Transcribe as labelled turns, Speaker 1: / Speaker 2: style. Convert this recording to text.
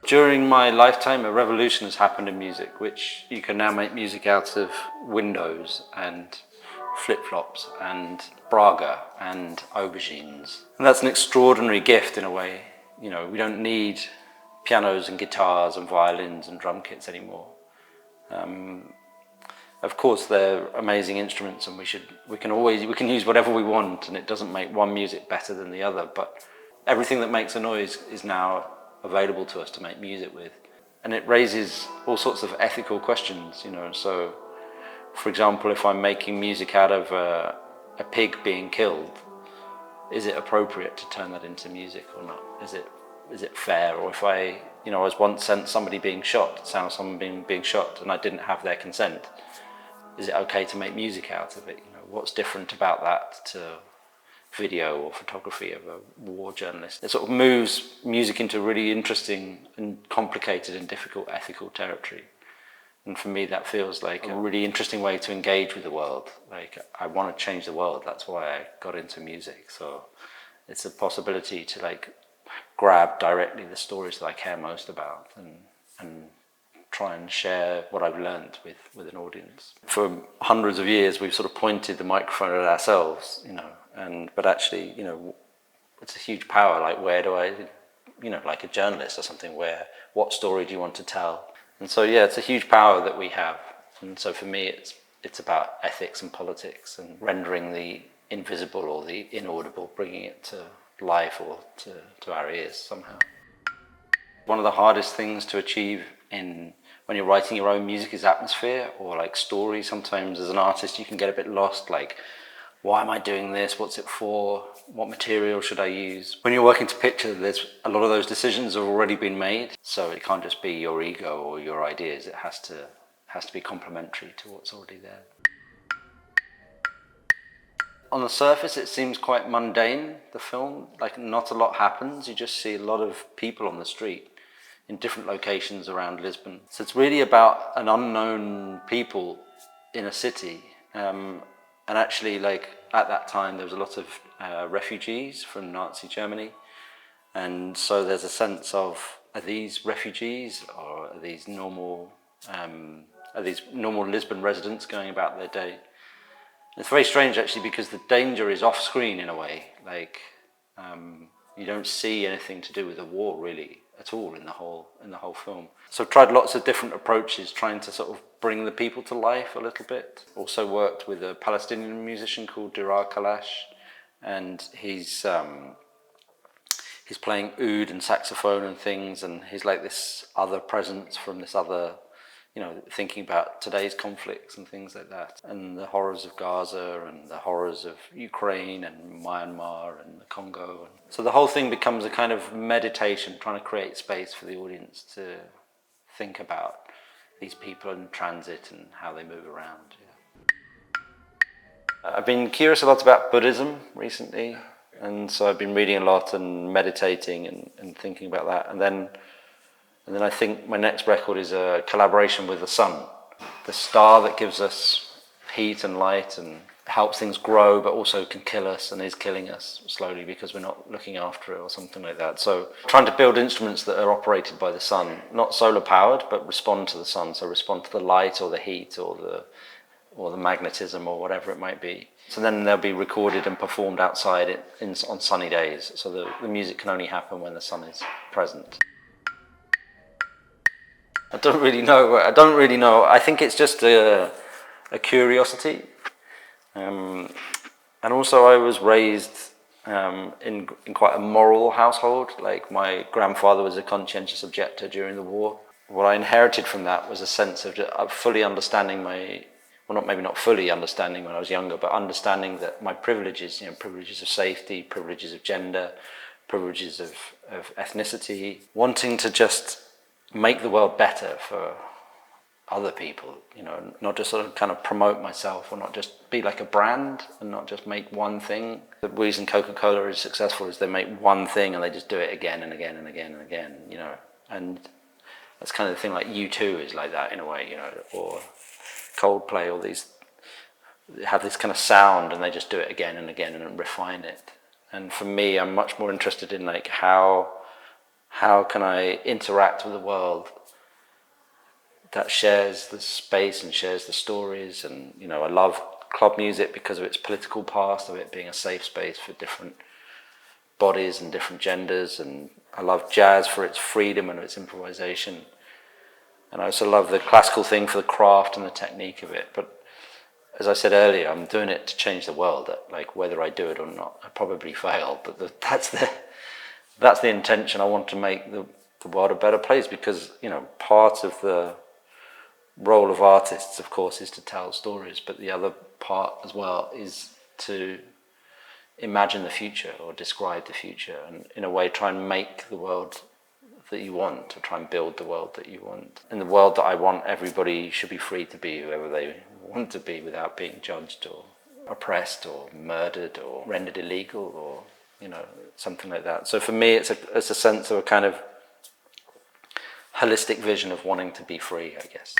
Speaker 1: During my lifetime, a revolution has happened in music, which you can now make music out of windows and flip-flops and Braga and aubergines. And that's an extraordinary gift in a way. You know, we don't need pianos and guitars and violins and drum kits anymore. Of course, they're amazing instruments, and we can use whatever we want, and it doesn't make one music better than the other. But everything that makes a noise is now available to us to make music with, and it raises all sorts of ethical questions. You know, so for example, if I'm making music out of a pig being killed, is it appropriate to turn that into music or not? Is it fair? Or if I was once sent somebody being shot, sound of someone being shot, and I didn't have their consent, is it okay to make music out of it? You know, what's different about that to video or photography of a war journalist? It sort of moves music into really interesting and complicated and difficult ethical territory. And for me, that feels like a really interesting way to engage with the world. Like, I want to change the world. That's why I got into music. So it's a possibility to like grab directly the stories that I care most about and try and share what I've learned with an audience. For hundreds of years, we've sort of pointed the microphone at ourselves, you know, but actually, you know, it's a huge power. Like, where do I, you know, like a journalist or something, what story do you want to tell? And so, yeah, it's a huge power that we have. And so for me, it's about ethics and politics and rendering the invisible or the inaudible, bringing it to life or to our ears somehow. One of the hardest things to achieve when you're writing your own music is atmosphere or like story. Sometimes as an artist you can get a bit lost, like, why am I doing this? What's it for? What material should I use? When you're working to picture, there's a lot of those decisions have already been made, so it can't just be your ego or your ideas. It has to be complementary to what's already there. On the surface it seems quite mundane, the film, like not a lot happens. You just see a lot of people on the street in different locations around Lisbon. So it's really about an unknown people in a city. And actually, like, at that time there was a lot of refugees from Nazi Germany. And so there's a sense of, are these refugees or are these normal Lisbon residents going about their day? It's very strange actually, because the danger is off screen in a way. Like, you don't see anything to do with the war really at all in the whole film. So I've tried lots of different approaches, trying to sort of bring the people to life a little bit. Also worked with a Palestinian musician called Durar Kalash, and he's playing oud and saxophone and things, and he's like this other presence from this other, you know, thinking about today's conflicts and things like that, and the horrors of Gaza and the horrors of Ukraine and Myanmar and the Congo. So the whole thing becomes a kind of meditation, trying to create space for the audience to think about these people in transit and how they move around. Yeah. I've been curious a lot about Buddhism recently, and so I've been reading a lot and meditating and thinking about that. And then I think my next record is a collaboration with the sun, the star that gives us heat and light and helps things grow, but also can kill us and is killing us slowly because we're not looking after it or something like that. So trying to build instruments that are operated by the sun, not solar powered, but respond to the sun. So respond to the light or the heat or the magnetism or whatever it might be. So then they'll be recorded and performed outside on sunny days. So the music can only happen when the sun is present. I don't really know. I think it's just a curiosity. And also I was raised in quite a moral household. Like, my grandfather was a conscientious objector during the war. What I inherited from that was a sense of fully understanding maybe not fully understanding when I was younger, but understanding that my privileges, you know, privileges of safety, privileges of gender, privileges of ethnicity, wanting to just make the world better for other people, you know, not just sort of kind of promote myself, or not just be like a brand and not just make one thing. The reason Coca-Cola is successful is they make one thing and they just do it again and again and again and again, you know. And that's kind of the thing, like U2 is like that in a way, you know, or Coldplay, or these have this kind of sound and they just do it again and again and refine it. And for me, I'm much more interested in like how how can I interact with the world that shares the space and shares the stories. And, you know, I love club music because of its political past, of it being a safe space for different bodies and different genders. And I love jazz for its freedom and its improvisation. And I also love the classical thing for the craft and the technique of it. But as I said earlier, I'm doing it to change the world. Like, whether I do it or not, I probably fail. But that's the intention. I want to make the world a better place, because, you know, part of the role of artists, of course, is to tell stories, but the other part as well is to imagine the future or describe the future, and in a way try and make the world that you want, to try and build the world that you want. In the world that I want, everybody should be free to be whoever they want to be without being judged or oppressed or murdered or rendered illegal, or, you know, something like that. So for me, it's a sense of a kind of holistic vision of wanting to be free, I guess.